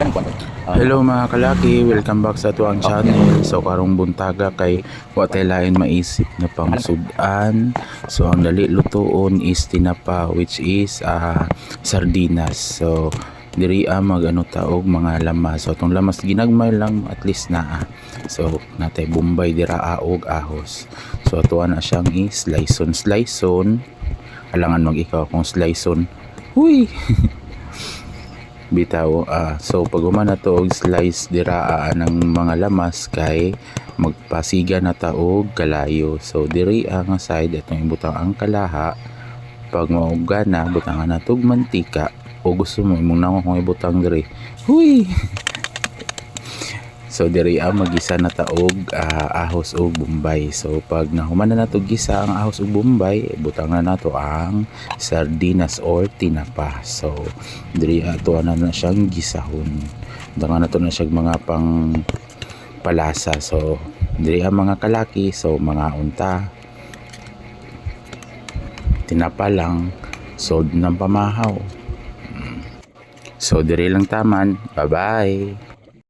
Hello mga kalaki, welcome back sa tuang channel. So karong buntaga kay wa tay lain maisip na pangsudan. So ang dali lutoon is tinapa, which is sardinas. So diri magano taog mga lamas. So tong lamas ginagmay lang at least naa. So natay bombay dira og ahos. So atuan na siyang i-slice-on. Alangan mag-ikaw kung slice-on. Huy. Bitaw, so pag na to og slice dira ng mga lamas kay magpasiga na ta og kalayo. So diri ang side atong ibutang ang kalaha. Pag mauga na butangan na tog mantika o gusto mo imong nangong kung ibutang diri. Huy. So diri magisa na ta og ahos og bombay. So pag nahuman na nato gisa ang ahos og bombay, butang na nato ang sardinas or tinapa. So diri ato na siyang gisahon. Butang na to na siya mga pang palasa. So diri mga kalaki, so mga unta tinapa lang, sold ng pamahaw. So diri lang taman. Bye bye.